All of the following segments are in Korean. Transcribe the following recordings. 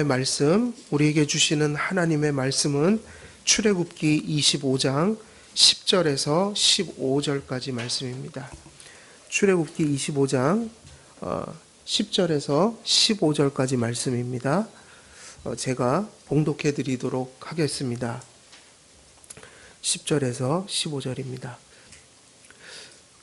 말씀, 우리에게 주시는 하나님의 말씀은 출애굽기 25장 10절에서 15절까지 말씀입니다. 출애굽기 25장 10절에서 15절까지 말씀입니다. 제가 봉독해 드리도록 하겠습니다. 10절에서 15절입니다.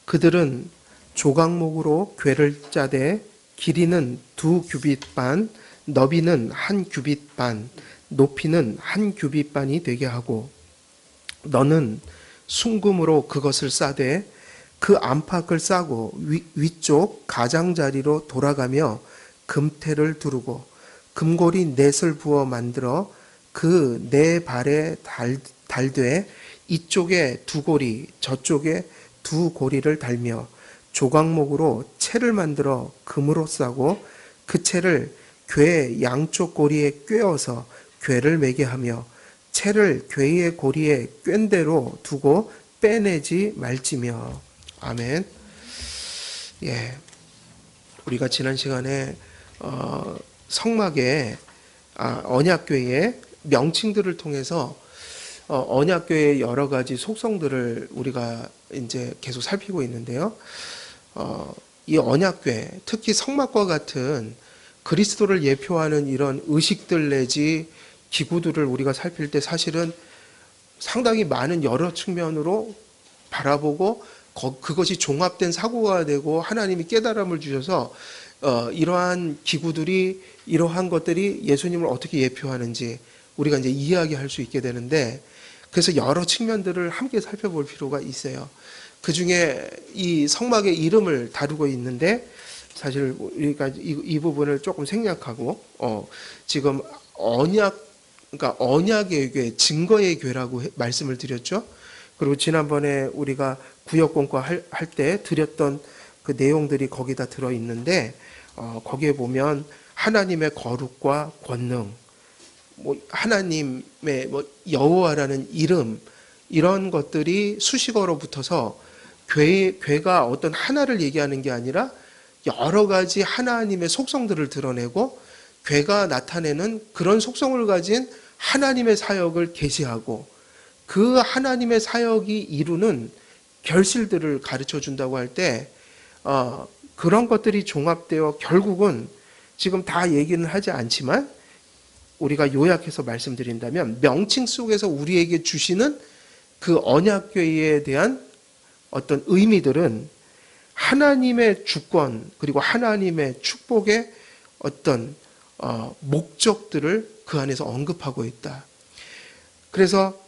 그들은 조각목으로 궤를 짜되 길이는 2규빗 반, 너비는 1규빗 반, 높이는 1규빗 반이 되게 하고, 너는 순금으로 그것을 싸되 그 안팎을 싸고 위쪽 가장자리로 돌아가며 금테를 두르고 금고리 넷을 부어 만들어 그 네 발에 달되 이쪽에 2고리 저쪽에 2고리를 달며 조각목으로 채를 만들어 금으로 싸고 그 채를 궤 양쪽 고리에 꿰어서 궤를 매게 하며 채를 궤의 고리에 꿰ን 대로 두고 빼내지 말지며. 아멘. 예, 우리가 지난 시간에 성막의 언약궤의 명칭들을 통해서 언약궤의 여러 가지 속성들을 우리가 이제 계속 살피고 있는데요. 이 언약궤, 특히 성막과 같은 그리스도를 예표하는 이런 의식들 내지 기구들을 우리가 살필 때 사실은 상당히 많은 여러 측면으로 바라보고 그것이 종합된 사고가 되고 하나님이 깨달음을 주셔서 이러한 기구들이 이러한 것들이 예수님을 어떻게 예표하는지 우리가 이제 이야기할 수 있게 되는데, 그래서 여러 측면들을 함께 살펴볼 필요가 있어요. 그 중에 이 성막의 이름을 다루고 있는데 사실 우리가 이 부분을 조금 생략하고 지금 그러니까 언약의 궤, 증거의 궤라고 말씀을 드렸죠. 그리고 지난번에 우리가 구역공과 할 때 드렸던 그 내용들이 거기다 들어 있는데, 거기에 보면 하나님의 거룩과 권능, 하나님의 여호와라는 이름, 이런 것들이 수식어로 붙어서 궤가 어떤 하나를 얘기하는 게 아니라 여러 가지 하나님의 속성들을 드러내고 궤가 나타내는 그런 속성을 가진 하나님의 사역을 계시하고 그 하나님의 사역이 이루는 결실들을 가르쳐 준다고 할 때 그런 것들이 종합되어 결국은 지금 다 얘기는 하지 않지만 우리가 요약해서 말씀드린다면 명칭 속에서 우리에게 주시는 그 언약궤에 대한 어떤 의미들은 하나님의 주권 그리고 하나님의 축복의 어떤 목적들을 그 안에서 언급하고 있다. 그래서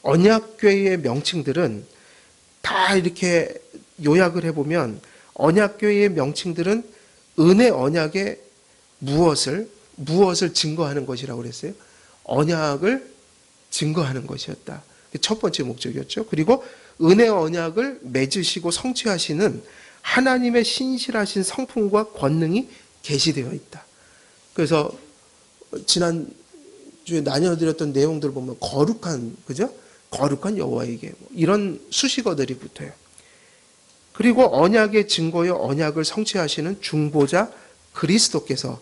언약궤의 명칭들은 다 이렇게 요약을 해보면 언약궤의 명칭들은 은혜 언약의 무엇을 증거하는 것이라고 그랬어요. 언약을 증거하는 것이었다. 첫 번째 목적이었죠. 그리고 은혜 언약을 맺으시고 성취하시는 하나님의 신실하신 성품과 권능이 계시되어 있다. 그래서 지난주에 나눠드렸던 내용들을 보면 거룩한, 그죠? 거룩한 여호와에게 이런 수식어들이 붙어요. 그리고 언약의 증거여 언약을 성취하시는 중보자 그리스도께서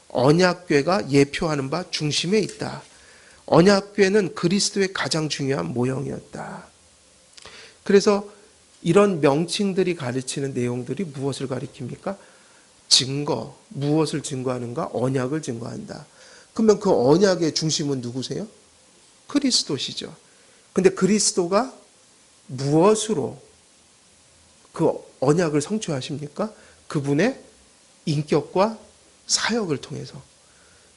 언약궤가 예표하는 바 중심에 있다. 언약궤는 그리스도의 가장 중요한 모형이었다. 그래서 이런 명칭들이 가르치는 내용들이 무엇을 가리킵니까? 증거, 무엇을 증거하는가? 언약을 증거한다. 그러면 그 언약의 중심은 누구세요? 그리스도시죠. 근데 그리스도가 무엇으로 그 언약을 성취하십니까? 그분의 인격과 사역을 통해서.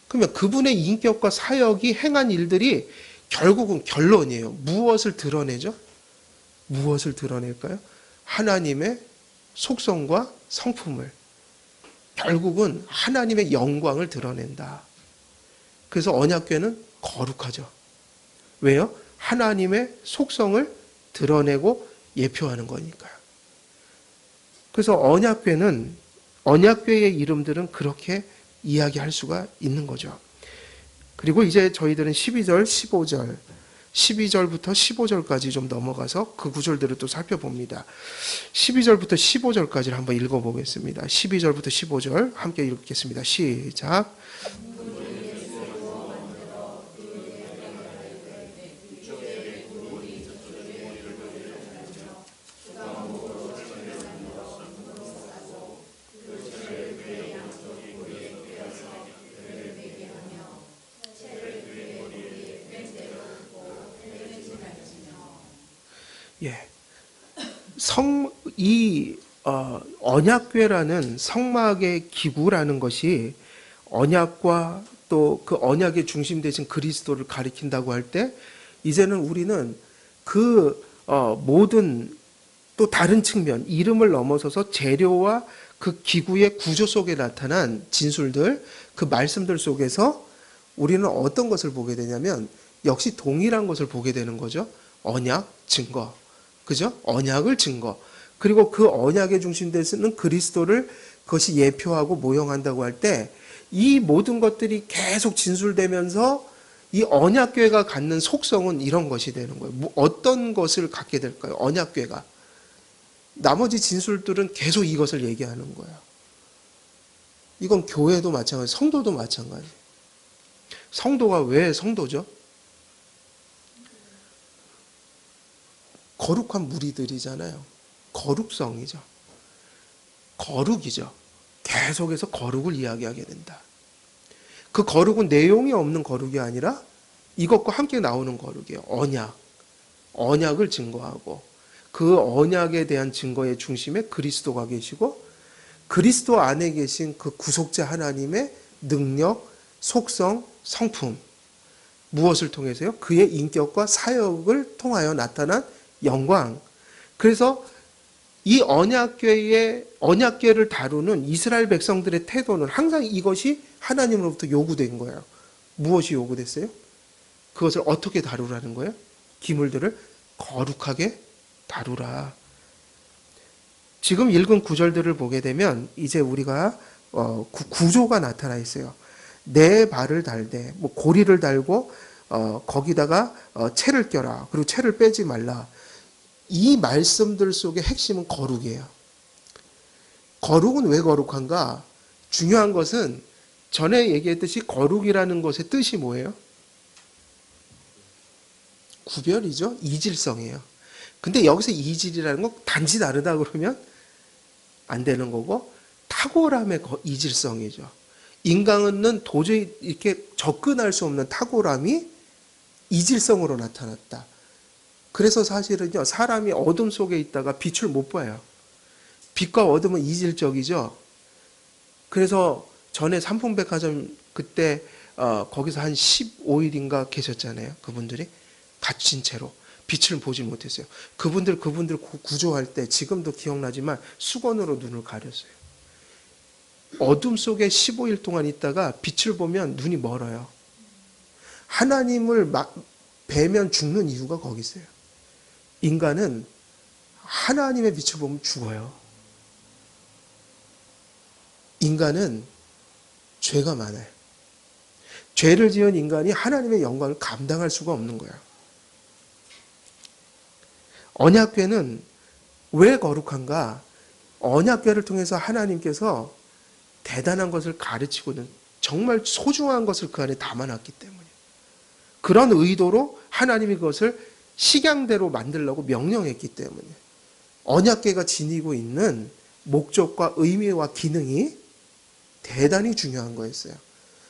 그러면 그분의 인격과 사역이 행한 일들이 결국은 결론이에요. 무엇을 드러내죠? 무엇을 드러낼까요? 하나님의 속성과 성품을, 결국은 하나님의 영광을 드러낸다. 그래서 언약궤는 거룩하죠. 왜요? 하나님의 속성을 드러내고 예표하는 거니까요. 그래서 언약궤의 이름들은 그렇게 이야기할 수가 있는 거죠. 그리고 이제 저희들은 12절, 15절, 12절부터 15절까지 좀 넘어가서 그 구절들을 또 살펴봅니다. 12절부터 15절까지를 한번 읽어보겠습니다. 12절부터 15절 함께 읽겠습니다. 시작. 예. 언약궤라는 성막의 기구라는 것이 언약과 또 그 언약의 중심 되신 그리스도를 가리킨다고 할 때, 이제는 우리는 그 모든 또 다른 측면, 이름을 넘어서서 재료와 그 기구의 구조 속에 나타난 진술들, 그 말씀들 속에서 우리는 어떤 것을 보게 되냐면 역시 동일한 것을 보게 되는 거죠. 언약, 증거. 그죠? 언약을 증거. 그리고 그 언약의 중심되는 그리스도를 그것이 예표하고 모형한다고 할 때 이 모든 것들이 계속 진술되면서 이 언약궤가 갖는 속성은 이런 것이 되는 거예요. 어떤 것을 갖게 될까요? 언약궤가. 나머지 진술들은 계속 이것을 얘기하는 거예요. 이건 교회도 마찬가지, 성도도 마찬가지. 성도가 왜 성도죠? 거룩한 무리들이잖아요. 거룩성이죠. 거룩이죠. 계속해서 거룩을 이야기하게 된다. 그 거룩은 내용이 없는 거룩이 아니라 이것과 함께 나오는 거룩이에요. 언약. 언약을 증거하고 그 언약에 대한 증거의 중심에 그리스도가 계시고 그리스도 안에 계신 그 구속자 하나님의 능력, 속성, 성품. 무엇을 통해서요? 그의 인격과 사역을 통하여 나타난 영광. 그래서 이 언약궤를 다루는 이스라엘 백성들의 태도는 항상 이것이 하나님으로부터 요구된 거예요. 무엇이 요구됐어요? 그것을 어떻게 다루라는 거예요? 기물들을 거룩하게 다루라. 지금 읽은 구절들을 보게 되면 이제 우리가 구조가 나타나 있어요. 내 발을 달되, 고리를 달고 거기다가 채를 껴라. 그리고 채를 빼지 말라. 이 말씀들 속의 핵심은 거룩이에요. 거룩은 왜 거룩한가? 중요한 것은 전에 얘기했듯이 거룩이라는 것의 뜻이 뭐예요? 구별이죠. 이질성이에요. 근데 여기서 이질이라는 건 단지 다르다 그러면 안 되는 거고 탁월함의 이질성이죠. 인간은 도저히 이렇게 접근할 수 없는 탁월함이 이질성으로 나타났다. 그래서 사실은요, 사람이 어둠 속에 있다가 빛을 못 봐요. 빛과 어둠은 이질적이죠. 그래서 전에 삼풍백화점 그때 거기서 한 15일인가 계셨잖아요. 그분들이 갇힌 채로 빛을 보지 못했어요. 그분들 구조할 때 지금도 기억나지만 수건으로 눈을 가렸어요. 어둠 속에 15일 동안 있다가 빛을 보면 눈이 멀어요. 하나님을 뵈면 죽는 이유가 거기 있어요. 인간은 하나님의 빛을 보면 죽어요. 인간은 죄가 많아요. 죄를 지은 인간이 하나님의 영광을 감당할 수가 없는 거예요. 언약궤는 왜 거룩한가? 언약궤를 통해서 하나님께서 대단한 것을 가르치고는 정말 소중한 것을 그 안에 담아놨기 때문이에요. 그런 의도로 하나님이 그것을 식양대로 만들려고 명령했기 때문에 언약궤가 지니고 있는 목적과 의미와 기능이 대단히 중요한 거였어요.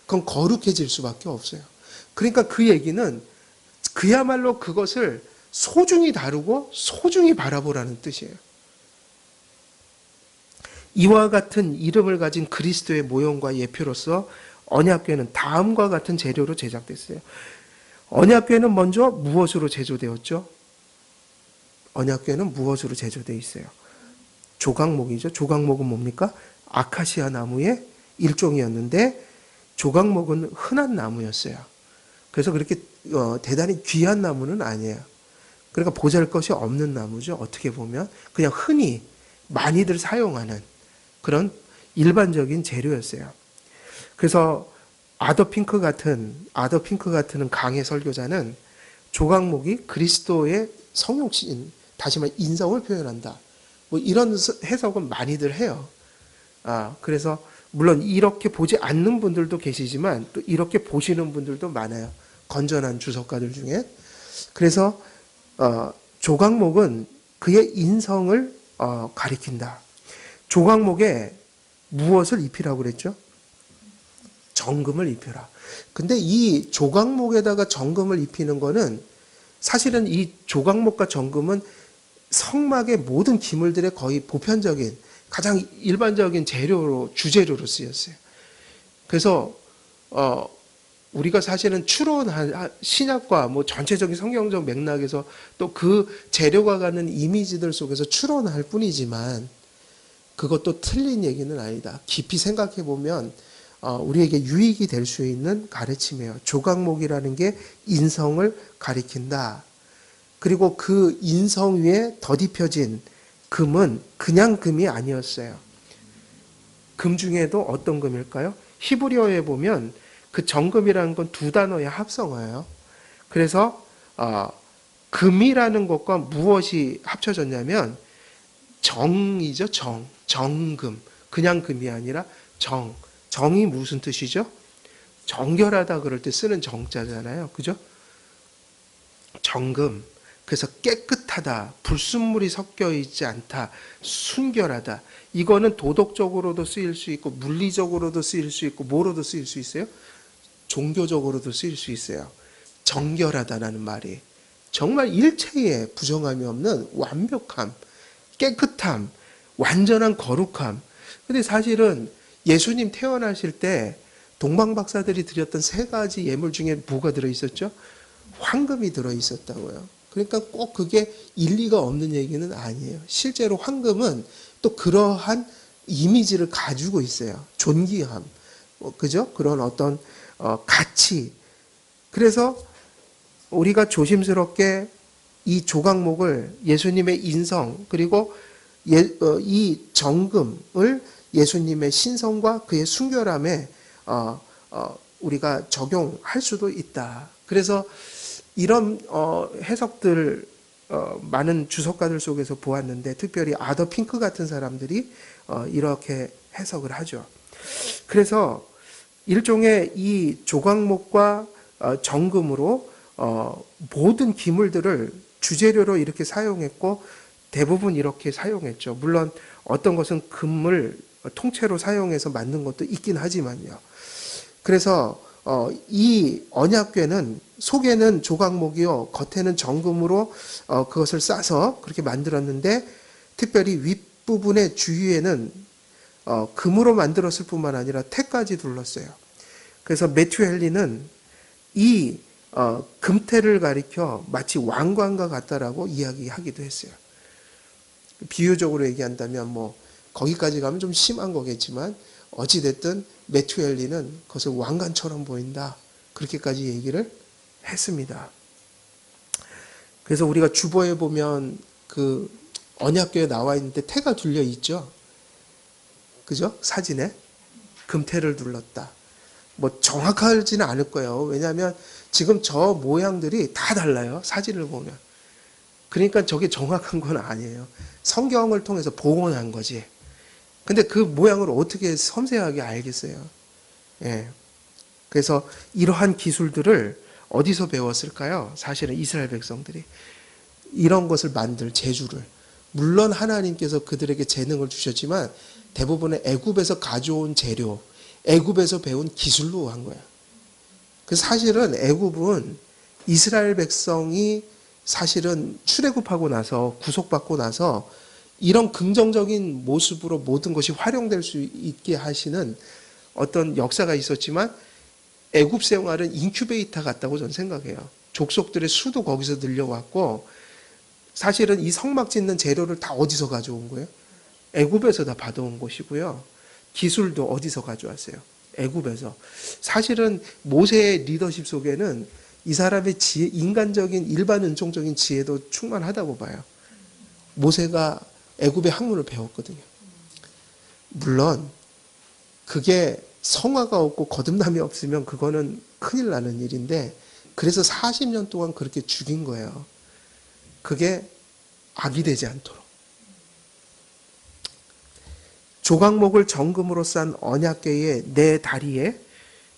그건 거룩해질 수밖에 없어요. 그러니까 그 얘기는 그야말로 그것을 소중히 다루고 소중히 바라보라는 뜻이에요. 이와 같은 이름을 가진 그리스도의 모형과 예표로서 언약궤는 다음과 같은 재료로 제작됐어요. 언약궤는 먼저 무엇으로 제조되었죠? 언약궤는 무엇으로 제조되어 있어요? 조각목이죠. 조각목은 뭡니까? 아카시아 나무의 일종이었는데 조각목은 흔한 나무였어요. 그래서 그렇게 대단히 귀한 나무는 아니에요. 그러니까 보잘것이 없는 나무죠. 어떻게 보면 그냥 흔히 많이들 사용하는 그런 일반적인 재료였어요. 그래서 아더 핑크 같은 강해 설교자는 조각목이 그리스도의 성육신, 다시 말해 인성을 표현한다. 뭐 이런 해석은 많이들 해요. 그래서 물론 이렇게 보지 않는 분들도 계시지만 또 이렇게 보시는 분들도 많아요. 건전한 주석가들 중에. 그래서 조각목은 그의 인성을 가리킨다. 조각목에 무엇을 입히라고 그랬죠? 정금을 입혀라. 근데 이 조각목에다가 정금을 입히는 거는 사실은 이 조각목과 정금은 성막의 모든 기물들의 거의 보편적인 가장 일반적인 재료로 주재료로 쓰였어요. 그래서 우리가 사실은 추론한 신약과 뭐 전체적인 성경적 맥락에서 또 그 재료가 갖는 이미지들 속에서 추론할 뿐이지만 그것도 틀린 얘기는 아니다. 깊이 생각해 보면 우리에게 유익이 될 수 있는 가르침이에요. 조각목이라는 게 인성을 가리킨다. 그리고 그 인성 위에 덧입혀진 금은 그냥 금이 아니었어요. 금 중에도 어떤 금일까요? 히브리어에 보면 그 정금이라는 건 두 단어의 합성어예요. 그래서 금이라는 것과 무엇이 합쳐졌냐면 정이죠. 정금. 그냥 금이 아니라 정이 무슨 뜻이죠? 정결하다 그럴 때 쓰는 정자잖아요. 그죠? 정금. 그래서 깨끗하다, 불순물이 섞여 있지 않다, 순결하다. 이거는 도덕적으로도 쓰일 수 있고 물리적으로도 쓰일 수 있고 뭐로도 쓰일 수 있어요? 종교적으로도 쓰일 수 있어요. 정결하다라는 말이 정말 일체의 부정함이 없는 완벽함, 깨끗함, 완전한 거룩함. 근데 사실은 예수님 태어나실 때 동방박사들이 드렸던 세 가지 예물 중에 뭐가 들어있었죠? 황금이 들어있었다고요. 그러니까 꼭 그게 일리가 없는 얘기는 아니에요. 실제로 황금은 또 그러한 이미지를 가지고 있어요. 존귀함, 그죠? 그런 어떤 가치. 그래서 우리가 조심스럽게 이 조각목을 예수님의 인성 그리고 이 정금을 예수님의 신성과 그의 순결함에 우리가 적용할 수도 있다. 그래서 이런 해석들 많은 주석가들 속에서 보았는데 특별히 아더 핑크 같은 사람들이 이렇게 해석을 하죠. 그래서 일종의 이 조각목과 정금으로 모든 기물들을 주재료로 이렇게 사용했고 대부분 이렇게 사용했죠. 물론 어떤 것은 금을 통째로 사용해서 만든 것도 있긴 하지만요. 그래서 이 언약궤는 속에는 조각목이요 겉에는 정금으로 그것을 싸서 그렇게 만들었는데 특별히 윗부분의 주위에는 금으로 만들었을 뿐만 아니라 태까지 둘렀어요. 그래서 매튜 헨리는 이 금태를 가리켜 마치 왕관과 같다라고 이야기하기도 했어요. 비유적으로 얘기한다면 뭐 거기까지 가면 좀 심한 거겠지만 어찌됐든 매튜 헨리는 그것을 왕관처럼 보인다. 그렇게까지 얘기를 했습니다. 그래서 우리가 주보에 보면 그 언약궤에 나와 있는데 태가 둘려 있죠. 그죠? 사진에 금태를 둘렀다. 뭐 정확하지는 않을 거예요. 왜냐하면 지금 저 모양들이 다 달라요. 사진을 보면. 그러니까 저게 정확한 건 아니에요. 성경을 통해서 복원한 거지. 근데 그 모양을 어떻게 섬세하게 알겠어요? 예. 그래서 이러한 기술들을 어디서 배웠을까요? 사실은 이스라엘 백성들이 이런 것을 만들 재주를 물론 하나님께서 그들에게 재능을 주셨지만 대부분의 애굽에서 가져온 재료, 애굽에서 배운 기술로 한 거야. 그래서 사실은 애굽은 이스라엘 백성이 사실은 출애굽하고 나서 구속받고 나서 이런 긍정적인 모습으로 모든 것이 활용될 수 있게 하시는 어떤 역사가 있었지만 애굽 생활은 인큐베이터 같다고 저는 생각해요. 족속들의 수도 거기서 늘려왔고 사실은 이 성막 짓는 재료를 다 어디서 가져온 거예요? 애굽에서 다 받아온 것이고요. 기술도 어디서 가져왔어요? 애굽에서. 사실은 모세의 리더십 속에는 이 사람의 지혜, 인간적인 일반 은총적인 지혜도 충만하다고 봐요. 모세가 애굽의 학문을 배웠거든요. 물론 그게 성화가 없고 거듭남이 없으면 그거는 큰일 나는 일인데 그래서 40년 동안 그렇게 죽인 거예요. 그게 악이 되지 않도록. 조각목을 정금으로 싼 언약궤의 네 다리에,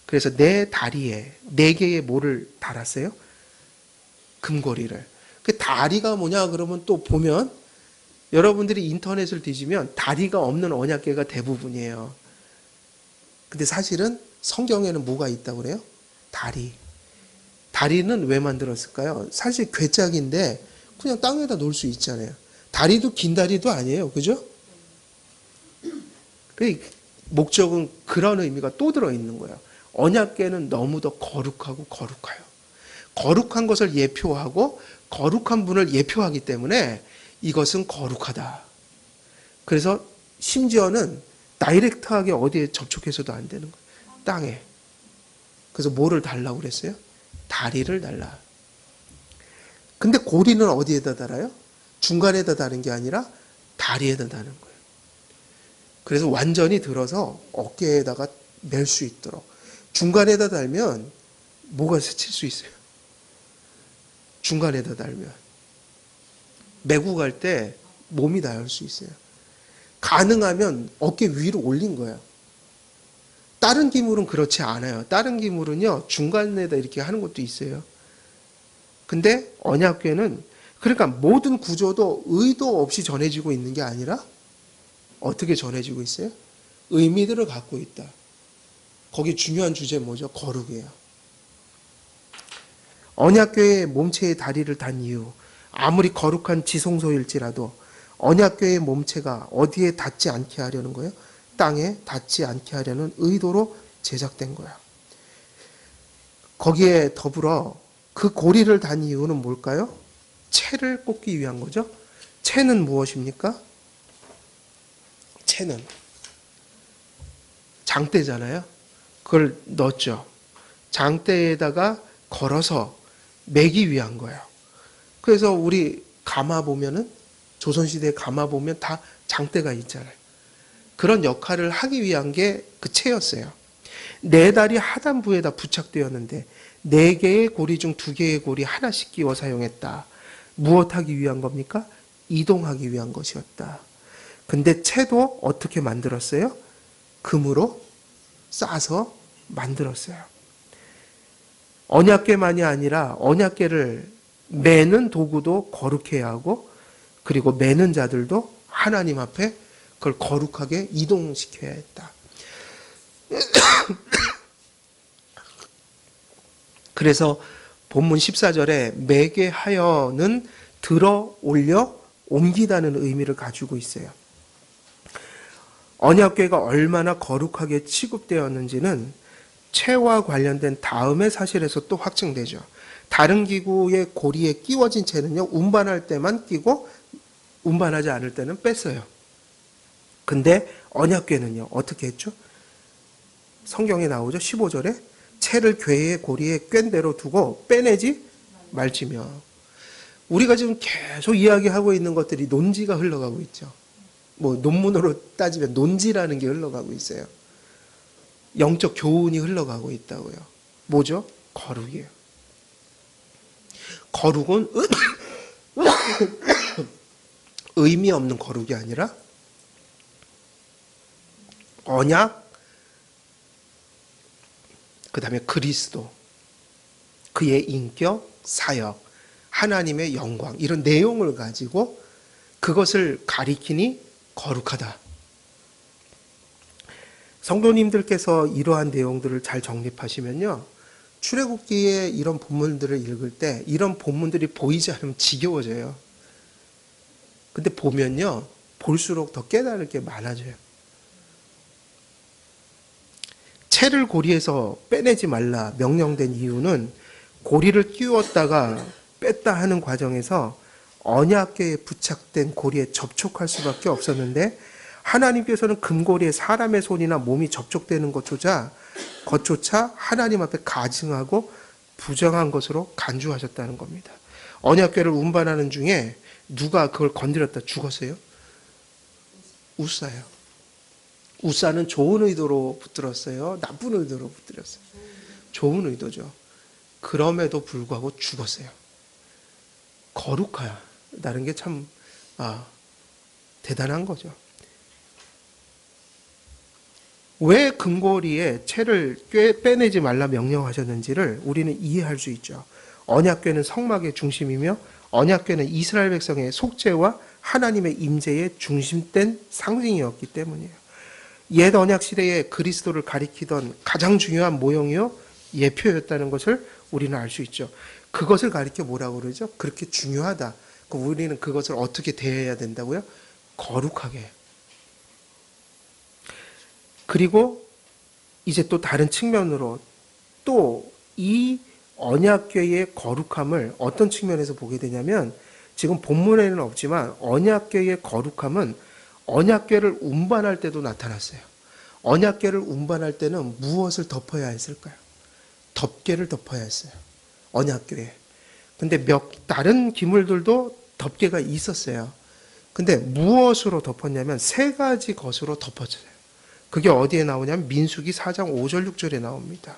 그래서 네 다리에 네 개의 뭐를 달았어요? 금고리를. 그 다리가 뭐냐 그러면 또 보면 여러분들이 인터넷을 뒤지면 다리가 없는 언약궤가 대부분이에요. 근데 사실은 성경에는 뭐가 있다고 그래요? 다리. 다리는 왜 만들었을까요? 사실 괴짝인데 그냥 땅에다 놓을 수 있잖아요. 다리도 긴 다리도 아니에요. 그죠? 그 목적은 그런 의미가 또 들어있는 거예요. 언약궤는 너무도 거룩하고 거룩해요. 거룩한 것을 예표하고 거룩한 분을 예표하기 때문에 이것은 거룩하다. 그래서 심지어는 다이렉트하게 어디에 접촉해서도 안 되는 거예요. 땅에. 그래서 뭐를 달라고 그랬어요? 다리를 달라. 근데 고리는 어디에다 달아요? 중간에다 다는 게 아니라 다리에다 다는 거예요. 그래서 완전히 들어서 어깨에다가 멜 수 있도록. 중간에다 달면 뭐가 스칠 수 있어요? 중간에다 달면. 메고 갈 때 몸이 닿을 수 있어요. 가능하면 어깨 위로 올린 거예요. 다른 기물은 그렇지 않아요. 다른 기물은요, 중간에다 이렇게 하는 것도 있어요. 근데 언약궤는 그러니까 모든 구조도 의도 없이 전해지고 있는 게 아니라 어떻게 전해지고 있어요? 의미들을 갖고 있다. 거기 중요한 주제 뭐죠? 거룩이에요. 언약궤의 몸체의 다리를 단 이유, 아무리 거룩한 지성소일지라도 언약궤의 몸체가 어디에 닿지 않게 하려는 거예요? 땅에 닿지 않게 하려는 의도로 제작된 거예요. 거기에 더불어 그 고리를 단 이유는 뭘까요? 채를 꽂기 위한 거죠. 채는 무엇입니까? 채는 장대잖아요. 그걸 넣었죠. 장대에다가 걸어서 매기 위한 거예요. 그래서 우리 가마 보면은 조선시대에 가마 보면 다 장대가 있잖아요. 그런 역할을 하기 위한 게 그 채였어요. 네 다리 하단부에다 부착되었는데 네 개의 고리 중 두 개의 고리 하나씩 끼워 사용했다. 무엇하기 위한 겁니까? 이동하기 위한 것이었다. 근데 채도 어떻게 만들었어요? 금으로 싸서 만들었어요. 언약궤만이 아니라 언약궤를 매는 도구도 거룩해야 하고 그리고 매는 자들도 하나님 앞에 그걸 거룩하게 이동시켜야 했다. 그래서 본문 14절에 매게 하여는 들어 올려 옮기다는 의미를 가지고 있어요. 언약궤가 얼마나 거룩하게 취급되었는지는 채와 관련된 다음의 사실에서 또 확증되죠. 다른 기구의 고리에 끼워진 채는요, 운반할 때만 끼고 운반하지 않을 때는 뺐어요. 근데 언약궤는요, 어떻게 했죠? 성경에 나오죠. 15절에 채를 궤의 고리에 꿰n 대로 두고 빼내지 말지며. 우리가 지금 계속 이야기하고 있는 것들이 논지가 흘러가고 있죠. 뭐 논문으로 따지면 논지라는 게 흘러가고 있어요. 영적 교훈이 흘러가고 있다고요. 뭐죠? 거룩이에요. 거룩은 의미 없는 거룩이 아니라 언약, 그 다음에 그리스도, 그의 인격, 사역, 하나님의 영광 이런 내용을 가지고 그것을 가리키니 거룩하다. 성도님들께서 이러한 내용들을 잘 정립하시면요. 출애굽기의 이런 본문들을 읽을 때 이런 본문들이 보이지 않으면 지겨워져요. 근데 보면요. 볼수록 더 깨달을 게 많아져요. 채를 고리에서 빼내지 말라 명령된 이유는 고리를 끼웠다가 뺐다 하는 과정에서 언약궤에 부착된 고리에 접촉할 수밖에 없었는데 하나님께서는 금고리에 사람의 손이나 몸이 접촉되는 것조차 하나님 앞에 가증하고 부정한 것으로 간주하셨다는 겁니다. 언약궤를 운반하는 중에 누가 그걸 건드렸다 죽었어요? 우사요. 우사는 좋은 의도로 붙들었어요? 나쁜 의도로 붙들었어요? 좋은 의도죠. 그럼에도 불구하고 죽었어요. 거룩하다는 게 참 대단한 거죠. 왜 금고리에 채를 빼내지 말라 명령하셨는지를 우리는 이해할 수 있죠. 언약궤는 성막의 중심이며 언약궤는 이스라엘 백성의 속죄와 하나님의 임재의 중심된 상징이었기 때문이에요. 옛 언약 시대에 그리스도를 가리키던 가장 중요한 모형이요 예표였다는 것을 우리는 알 수 있죠. 그것을 가리켜 뭐라고 그러죠? 그렇게 중요하다. 우리는 그것을 어떻게 대해야 된다고요? 거룩하게. 그리고 이제 또 다른 측면으로 또 이 언약궤의 거룩함을 어떤 측면에서 보게 되냐면, 지금 본문에는 없지만 언약궤의 거룩함은 언약궤를 운반할 때도 나타났어요. 언약궤를 운반할 때는 무엇을 덮어야 했을까요? 덮개를 덮어야 했어요. 언약궤에. 근데 다른 기물들도 덮개가 있었어요. 근데 무엇으로 덮었냐면 세 가지 것으로 덮었어요. 그게 어디에 나오냐면 민수기 4장 5절 6절에 나옵니다.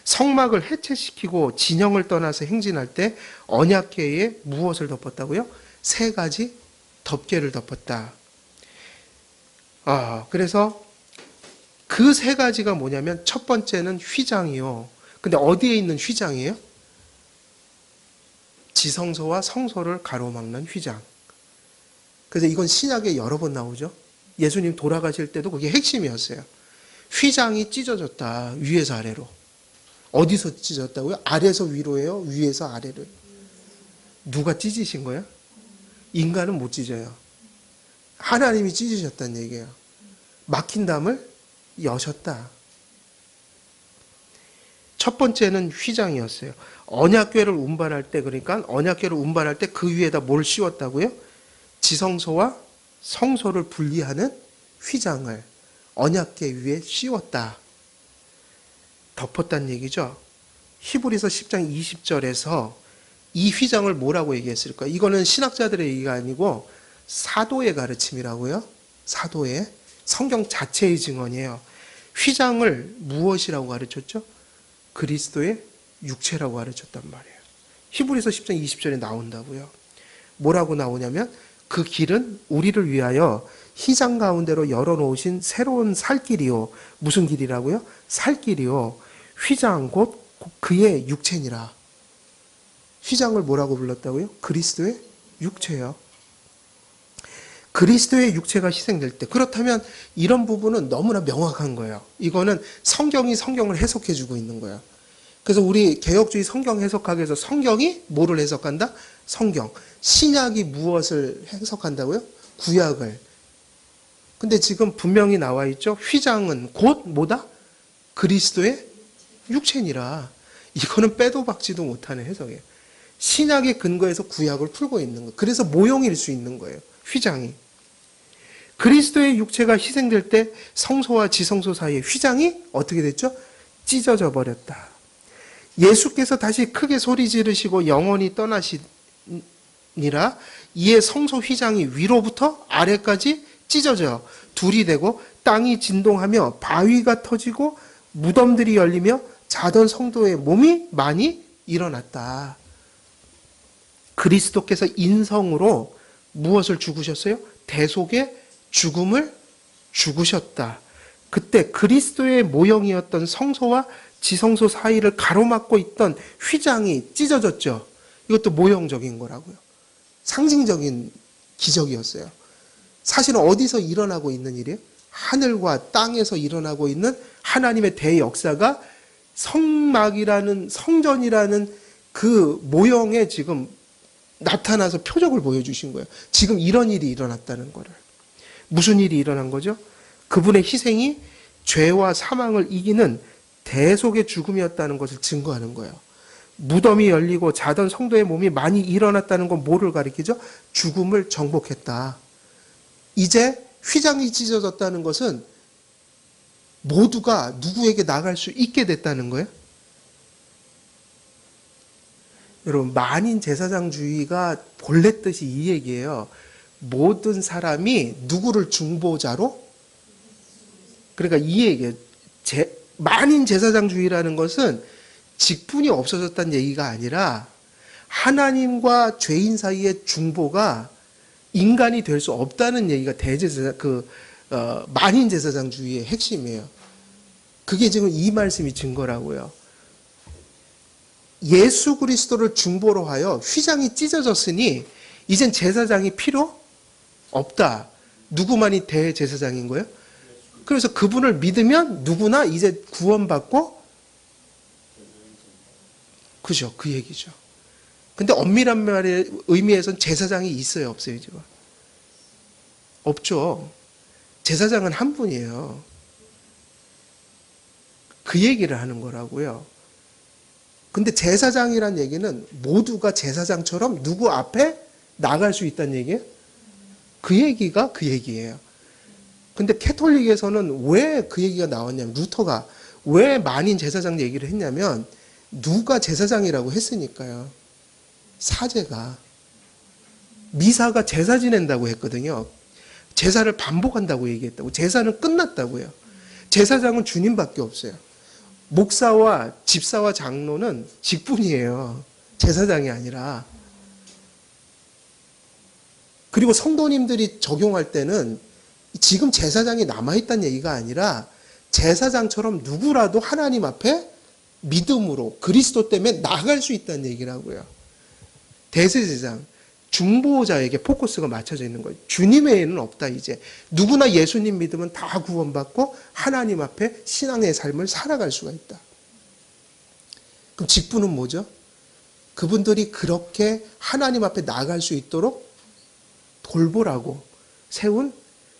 성막을 해체시키고 진영을 떠나서 행진할 때 언약궤에 무엇을 덮었다고요? 세 가지 덮개를 덮었다. 그래서 그 세 가지가 뭐냐면 첫 번째는 휘장이요. 근데 어디에 있는 휘장이에요? 지성소와 성소를 가로막는 휘장. 그래서 이건 신약에 여러 번 나오죠. 예수님 돌아가실 때도 그게 핵심이었어요. 휘장이 찢어졌다. 위에서 아래로. 어디서 찢어졌다고요? 아래에서 위로예요? 위에서 아래로? 누가 찢으신 거예요? 인간은 못 찢어요. 하나님이 찢으셨다는 얘기예요. 막힌 담을 여셨다. 첫 번째는 휘장이었어요. 언약궤를 운반할 때, 그러니까 언약궤를 운반할 때 그 위에다 뭘 씌웠다고요? 지성소와 성소를 분리하는 휘장을 언약궤 위에 씌웠다. 덮었다는 얘기죠. 히브리서 10장 20절에서 이 휘장을 뭐라고 얘기했을까? 이거는 신학자들의 얘기가 아니고 사도의 가르침이라고요. 사도의 성경 자체의 증언이에요. 휘장을 무엇이라고 가르쳤죠? 그리스도의 육체라고 가르쳤단 말이에요. 히브리서 10장 20절에 나온다고요. 뭐라고 나오냐면 그 길은 우리를 위하여 휘장 가운데로 열어놓으신 새로운 살길이요. 무슨 길이라고요? 살길이요. 휘장 곧 그의 육체니라. 휘장을 뭐라고 불렀다고요? 그리스도의 육체요. 그리스도의 육체가 희생될 때. 그렇다면 이런 부분은 너무나 명확한 거예요. 이거는 성경이 성경을 해석해주고 있는 거예요. 그래서 우리 개혁주의 성경 해석학에서 성경이 뭐를 해석한다? 성경. 신약이 무엇을 해석한다고요? 구약을. 근데 지금 분명히 나와 있죠. 휘장은 곧 뭐다? 그리스도의 육체니라. 이거는 빼도 박지도 못하는 해석이에요. 신약의 근거에서 구약을 풀고 있는 거예요. 그래서 모형일 수 있는 거예요. 휘장이. 그리스도의 육체가 희생될 때 성소와 지성소 사이의 휘장이 어떻게 됐죠? 찢어져 버렸다. 예수께서 다시 크게 소리 지르시고 영원히 떠나시니라 이에 성소 휘장이 위로부터 아래까지 찢어져 둘이 되고 땅이 진동하며 바위가 터지고 무덤들이 열리며 자던 성도의 몸이 많이 일어났다. 그리스도께서 인성으로 무엇을 죽으셨어요? 대속의 죽음을 죽으셨다. 그때 그리스도의 모형이었던 성소와 지성소 사이를 가로막고 있던 휘장이 찢어졌죠. 이것도 모형적인 거라고요. 상징적인 기적이었어요. 사실은 어디서 일어나고 있는 일이에요? 하늘과 땅에서 일어나고 있는 하나님의 대역사가 성막이라는 성전이라는 그 모형에 지금 나타나서 표적을 보여주신 거예요. 지금 이런 일이 일어났다는 거를. 무슨 일이 일어난 거죠? 그분의 희생이 죄와 사망을 이기는 대속의 죽음이었다는 것을 증거하는 거예요. 무덤이 열리고 자던 성도의 몸이 많이 일어났다는 건 뭐를 가리키죠? 죽음을 정복했다. 이제 휘장이 찢어졌다는 것은 모두가 누구에게 나갈 수 있게 됐다는 거예요. 여러분, 만인 제사장주의가 본래 뜻이 이 얘기예요. 모든 사람이 누구를 중보자로? 그러니까 이 얘기예요. 만인 제사장주의라는 것은 직분이 없어졌다는 얘기가 아니라 하나님과 죄인 사이의 중보가 인간이 될 수 없다는 얘기가 만인 제사장주의의 핵심이에요. 그게 지금 이 말씀이 증거라고요. 예수 그리스도를 중보로 하여 휘장이 찢어졌으니 이젠 제사장이 필요 없다. 누구만이 대제사장인 거예요? 그래서 그분을 믿으면 누구나 이제 구원받고, 그죠? 그 얘기죠. 근데 엄밀한 말의 의미에서는 제사장이 있어요, 없어요, 지금? 없죠. 제사장은 한 분이에요. 그 얘기를 하는 거라고요. 근데 제사장이란 얘기는 모두가 제사장처럼 누구 앞에 나갈 수 있다는 얘기예요? 그 얘기가 그 얘기예요. 근데 캐톨릭에서는 왜 그 얘기가 나왔냐면, 루터가 왜 만인 제사장 얘기를 했냐면, 누가 제사장이라고 했으니까요. 사제가. 미사가 제사 지낸다고 했거든요. 제사를 반복한다고 얘기했다고. 제사는 끝났다고요. 제사장은 주님밖에 없어요. 목사와 집사와 장로는 직분이에요. 제사장이 아니라. 그리고 성도님들이 적용할 때는 지금 제사장이 남아있다는 얘기가 아니라 제사장처럼 누구라도 하나님 앞에 믿음으로 그리스도 때문에 나갈 수 있다는 얘기라고요. 대제사장, 중보자에게 포커스가 맞춰져 있는 거예요. 주님 외에는 없다 이제. 누구나 예수님 믿으면 다 구원받고 하나님 앞에 신앙의 삶을 살아갈 수가 있다. 그럼 직분은 뭐죠? 그분들이 그렇게 하나님 앞에 나갈 수 있도록 돌보라고 세운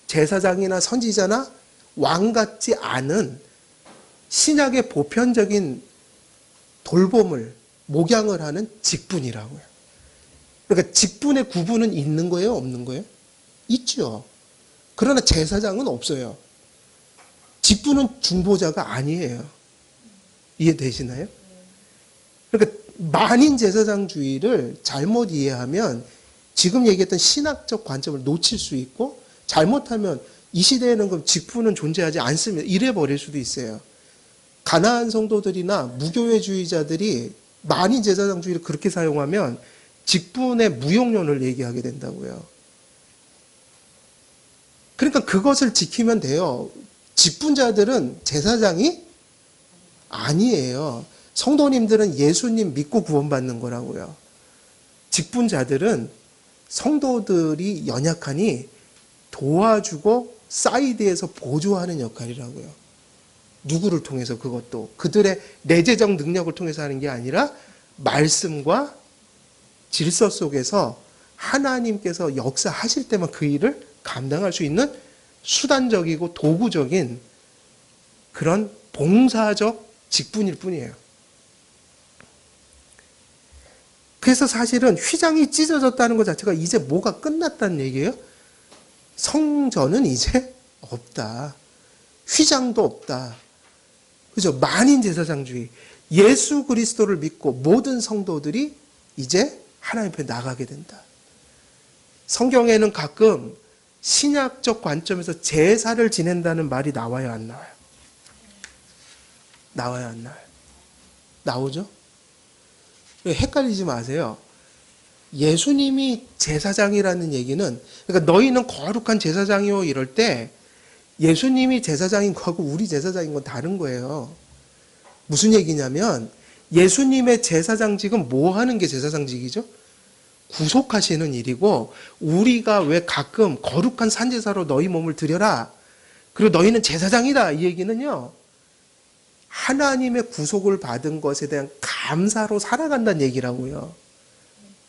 제사장이나 선지자나 왕 같지 않은 신약의 보편적인 돌봄을 목양을 하는 직분이라고요. 그러니까 직분의 구분은 있는 거예요, 없는 거예요? 있죠. 그러나 제사장은 없어요. 직분은 중보자가 아니에요. 이해되시나요? 그러니까 만인 제사장주의를 잘못 이해하면 지금 얘기했던 신학적 관점을 놓칠 수 있고, 잘못하면 이 시대에는 그럼 직분은 존재하지 않습니다. 이래 버릴 수도 있어요. 가나안 성도들이나 무교회주의자들이 만인 제사장주의를 그렇게 사용하면 직분의 무용론을 얘기하게 된다고요. 그러니까 그것을 지키면 돼요. 직분자들은 제사장이 아니에요. 성도님들은 예수님 믿고 구원받는 거라고요. 직분자들은 성도들이 연약하니 도와주고 사이드에서 보조하는 역할이라고요. 누구를 통해서? 그것도 그들의 내재적 능력을 통해서 하는 게 아니라 말씀과 질서 속에서 하나님께서 역사하실 때만 그 일을 감당할 수 있는 수단적이고 도구적인 그런 봉사적 직분일 뿐이에요. 그래서 사실은 휘장이 찢어졌다는 것 자체가 이제 뭐가 끝났다는 얘기예요. 성전은 이제 없다. 휘장도 없다. 그죠? 만인 제사장주의. 예수 그리스도를 믿고 모든 성도들이 이제 하나님 앞에 나가게 된다. 성경에는 가끔 신약적 관점에서 제사를 지낸다는 말이 나와요, 안 나와요? 나와요, 안 나와요? 나오죠? 헷갈리지 마세요. 예수님이 제사장이라는 얘기는, 그러니까 너희는 거룩한 제사장이요 이럴 때 예수님이 제사장인 거하고 우리 제사장인 건 다른 거예요. 무슨 얘기냐면 예수님의 제사장직은 뭐 하는 게 제사장직이죠? 구속하시는 일이고, 우리가 왜 가끔 거룩한 산제사로 너희 몸을 드려라, 그리고 너희는 제사장이다, 이 얘기는요, 하나님의 구속을 받은 것에 대한 감사로 살아간다는 얘기라고요.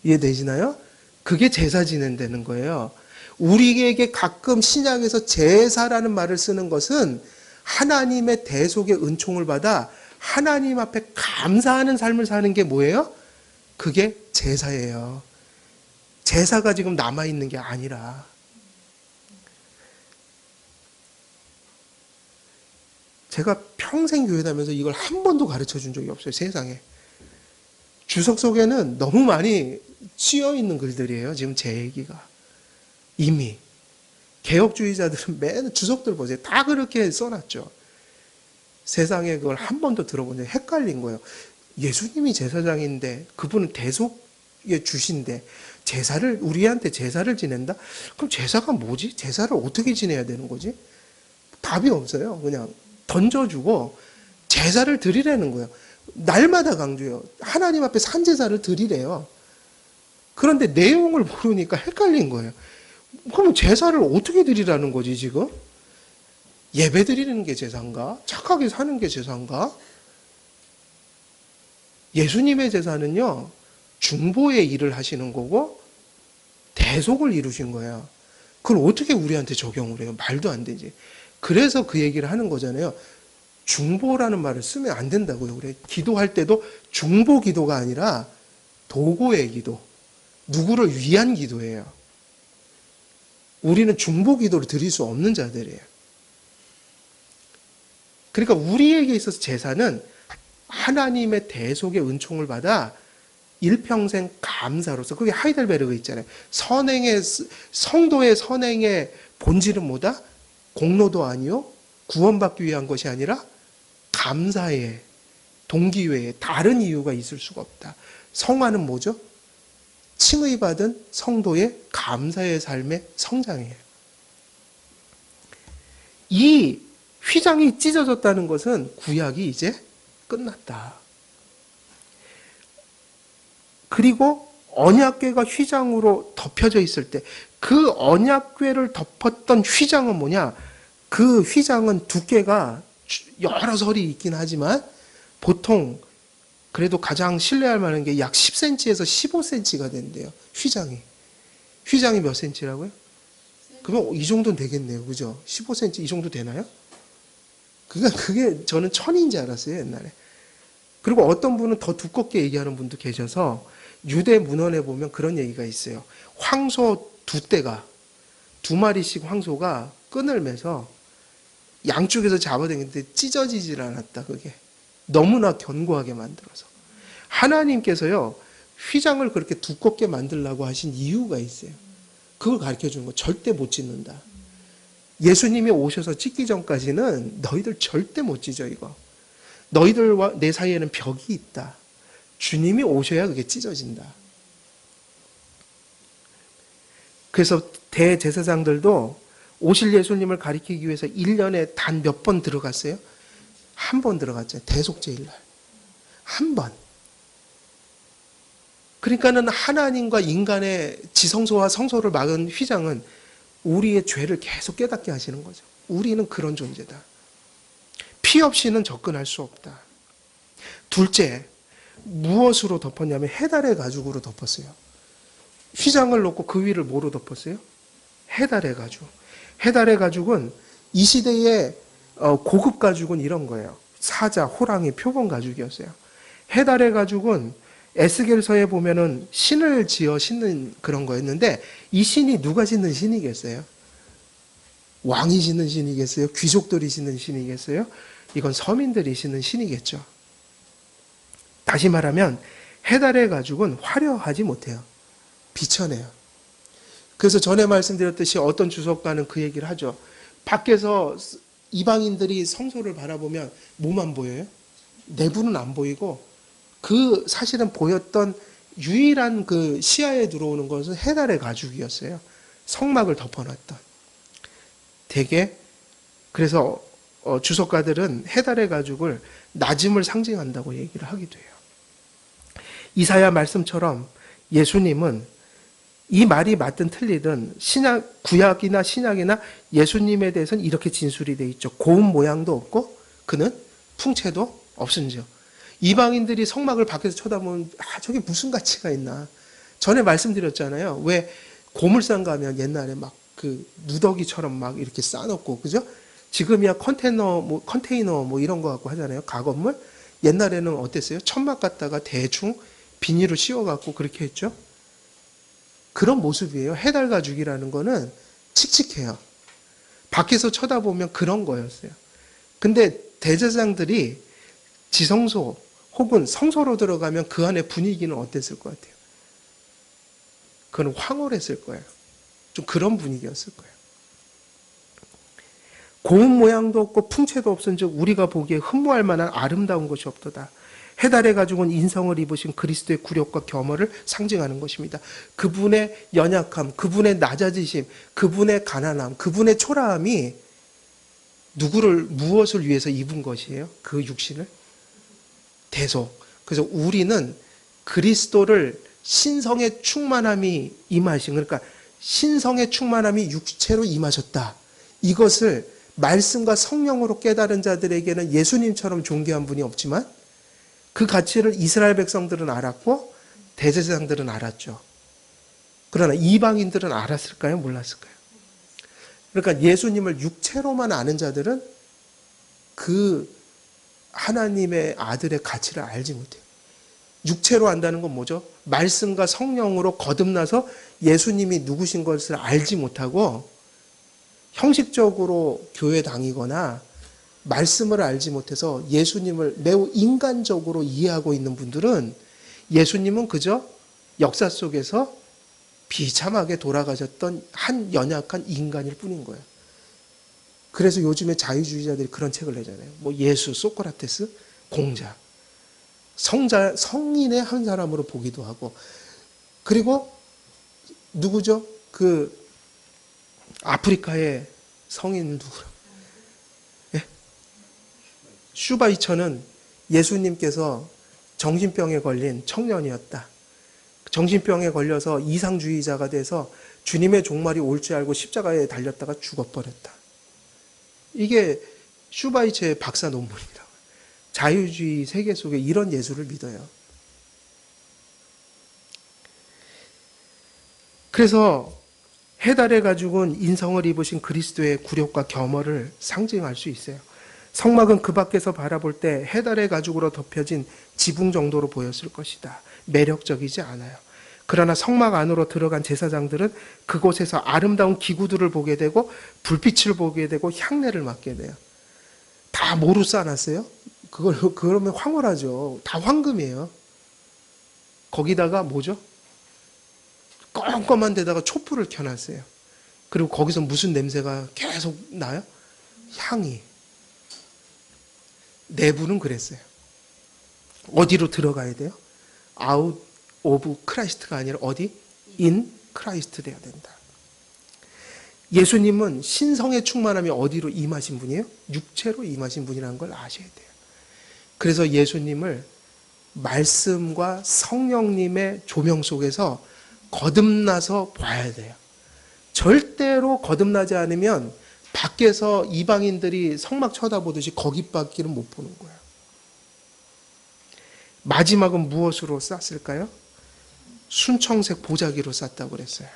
이해되시나요? 그게 제사 지낸다는 거예요. 우리에게 가끔 신약에서 제사라는 말을 쓰는 것은 하나님의 대속의 은총을 받아 하나님 앞에 감사하는 삶을 사는 게 뭐예요? 그게 제사예요. 제사가 지금 남아있는 게 아니라. 제가 평생 교회 다니면서 이걸 한 번도 가르쳐 준 적이 없어요, 세상에. 주석 속에는 너무 많이 씌어 있는 글들이에요, 지금 제 얘기가. 이미. 개혁주의자들은 맨 주석들 보세요. 다 그렇게 써놨죠. 세상에 그걸 한 번도 들어본 적이 헷갈린 거예요. 예수님이 제사장인데 그분은 대속의 주신데 우리한테 제사를 지낸다? 그럼 제사가 뭐지? 제사를 어떻게 지내야 되는 거지? 답이 없어요. 그냥 던져주고 제사를 드리라는 거예요. 날마다 강조해요. 하나님 앞에 산제사를 드리래요. 그런데 내용을 모르니까 헷갈린 거예요. 그럼 제사를 어떻게 드리라는 거지 지금? 예배 드리는 게 제사인가? 착하게 사는 게 제사인가? 예수님의 제사는요, 중보의 일을 하시는 거고 대속을 이루신 거야. 그걸 어떻게 우리한테 적용을 해요? 말도 안 되지. 그래서 그 얘기를 하는 거잖아요. 중보라는 말을 쓰면 안 된다고요. 그래. 기도할 때도 중보 기도가 아니라 도고의 기도. 누구를 위한 기도예요. 우리는 중보 기도를 드릴 수 없는 자들이에요. 그러니까 우리에게 있어서 제사는 하나님의 대속의 은총을 받아 일평생 감사로서, 그게 하이델베르그 있잖아요. 성도의 선행의 본질은 뭐다? 공로도 아니요, 구원받기 위한 것이 아니라 감사의 동기 외에 다른 이유가 있을 수가 없다. 성화는 뭐죠? 칭의받은 성도의 감사의 삶의 성장이에요. 이 휘장이 찢어졌다는 것은 구약이 이제 끝났다. 그리고 언약궤가 휘장으로 덮여져 있을 때 그 언약궤를 덮었던 휘장은 뭐냐? 그 휘장은 두께가 여러 설이 있긴 하지만 보통 그래도 가장 신뢰할 만한 게 약 10cm에서 15cm가 된대요. 휘장이 몇 cm라고요? 그러면 이 정도는 되겠네요. 그죠? 15cm 이 정도 되나요? 그게 저는 천인 줄 알았어요, 옛날에. 그리고 어떤 분은 더 두껍게 얘기하는 분도 계셔서 유대 문헌에 보면 그런 얘기가 있어요. 황소 두 마리씩 황소가 끈을 매서 양쪽에서 잡아당기는데 찢어지질 않았다. 그게 너무나 견고하게 만들어서. 하나님께서요, 휘장을 그렇게 두껍게 만들라고 하신 이유가 있어요. 그걸 가르쳐 주는 거. 절대 못 찢는다. 예수님이 오셔서 찢기 전까지는 너희들 절대 못 찢어, 이거. 너희들과 내 사이에는 벽이 있다. 주님이 오셔야 그게 찢어진다. 그래서 대제사장들도 오실 예수님을 가리키기 위해서 1년에 단 몇 번 들어갔어요? 한 번 들어갔죠. 대속죄일날. 한 번. 그러니까는 하나님과 인간의 지성소와 성소를 막은 휘장은 우리의 죄를 계속 깨닫게 하시는 거죠. 우리는 그런 존재다. 피 없이는 접근할 수 없다. 둘째, 무엇으로 덮었냐면 해달의 가죽으로 덮었어요. 휘장을 놓고 그 위를 뭐로 덮었어요? 해달의 가죽. 해달의 가죽은 이 시대의 고급 가죽은 이런 거예요. 사자, 호랑이, 표범 가죽이었어요. 해달의 가죽은 에스겔서에 보면은 신을 지어 신는 그런 거였는데 이 신이 누가 신는 신이겠어요? 왕이 신는 신이겠어요? 귀족들이 신는 신이겠어요? 이건 서민들이 신는 신이겠죠. 다시 말하면 해달의 가죽은 화려하지 못해요. 비천해요. 그래서 전에 말씀드렸듯이 어떤 주석가는 그 얘기를 하죠. 밖에서 이방인들이 성소를 바라보면 뭐만 보여요? 내부는 안 보이고 그 사실은 보였던 유일한 그 시야에 들어오는 것은 해달의 가죽이었어요. 성막을 덮어놨던. 되게 그래서 주석가들은 해달의 가죽을 낮음을 상징한다고 얘기를 하기도 해요. 이사야 말씀처럼 예수님은 이 말이 맞든 틀리든 구약이나 신약이나 예수님에 대해서는 이렇게 진술이 되어 있죠. 고운 모양도 없고 그는 풍채도 없은지요. 이방인들이 성막을 밖에서 쳐다보면 저게 무슨 가치가 있나. 전에 말씀드렸잖아요. 왜 고물상 가면 옛날에 막 그 누더기처럼 막 이렇게 쌓아놓고, 그죠? 지금이야 컨테이너 뭐 이런 거 갖고 하잖아요. 가건물. 옛날에는 어땠어요? 천막 갖다가 대충 비닐로 씌워갖고 그렇게 했죠. 그런 모습이에요. 해달 가죽이라는 거는 칙칙해요. 밖에서 쳐다보면 그런 거였어요. 근데 대제사장들이 지성소 혹은 성소로 들어가면 그 안에 분위기는 어땠을 것 같아요? 그건 황홀했을 거예요. 좀 그런 분위기였을 거예요. 고운 모양도 없고 풍채도 없은즉 우리가 보기에 흠모할 만한 아름다운 것이 없도다. 해달의 가죽은 인성을 입으신 그리스도의 굴욕과 겸허를 상징하는 것입니다. 그분의 연약함, 그분의 낮아지심, 그분의 가난함, 그분의 초라함이 무엇을 위해서 입은 것이에요? 그 육신을? 대속. 그래서 우리는 그리스도를 신성의 충만함이 임하신, 그러니까 신성의 충만함이 육체로 임하셨다. 이것을 말씀과 성령으로 깨달은 자들에게는 예수님처럼 존귀한 분이 없지만 그 가치를 이스라엘 백성들은 알았고 대제사장들은 알았죠. 그러나 이방인들은 알았을까요? 몰랐을까요? 그러니까 예수님을 육체로만 아는 자들은 그 하나님의 아들의 가치를 알지 못해요. 육체로 안다는 건 뭐죠? 말씀과 성령으로 거듭나서 예수님이 누구신 것을 알지 못하고 형식적으로 교회 다니거나 말씀을 알지 못해서 예수님을 매우 인간적으로 이해하고 있는 분들은 예수님은 그저 역사 속에서 비참하게 돌아가셨던 한 연약한 인간일 뿐인 거예요. 그래서 요즘에 자유주의자들이 그런 책을 내잖아요. 뭐 예수, 소크라테스, 공자. 성인의 한 사람으로 보기도 하고. 그리고 누구죠? 그 아프리카의 성인 누구라? 예? 슈바이처는 예수님께서 정신병에 걸린 청년이었다. 정신병에 걸려서 이상주의자가 돼서 주님의 종말이 올 줄 알고 십자가에 달렸다가 죽어버렸다. 이게 슈바이처의 박사 논문이다. 자유주의 세계 속에 이런 예수를 믿어요. 그래서 해달의 가죽은 인성을 입으신 그리스도의 굴욕과 겸허를 상징할 수 있어요. 성막은 그 밖에서 바라볼 때 해달의 가죽으로 덮여진 지붕 정도로 보였을 것이다. 매력적이지 않아요. 그러나 성막 안으로 들어간 제사장들은 그곳에서 아름다운 기구들을 보게 되고 불빛을 보게 되고 향내를 맡게 돼요. 다 뭐로 쌓아놨어요? 그러면 황홀하죠. 다 황금이에요. 거기다가 뭐죠? 껌껌한 데다가 촛불을 켜놨어요. 그리고 거기서 무슨 냄새가 계속 나요? 향이. 내부는 그랬어요. 어디로 들어가야 돼요? 아웃 오브 크라이스트가 아니라 어디? 인 크라이스트 돼야 된다. 예수님은 신성의 충만함이 어디로 임하신 분이에요? 육체로 임하신 분이라는 걸 아셔야 돼요. 그래서 예수님을 말씀과 성령님의 조명 속에서 거듭나서 봐야 돼요. 절대로 거듭나지 않으면 밖에서 이방인들이 성막 쳐다보듯이 거기밖에는 못 보는 거예요. 마지막은 무엇으로 쌌을까요? 순청색 보자기로 쌌다고 그랬어요.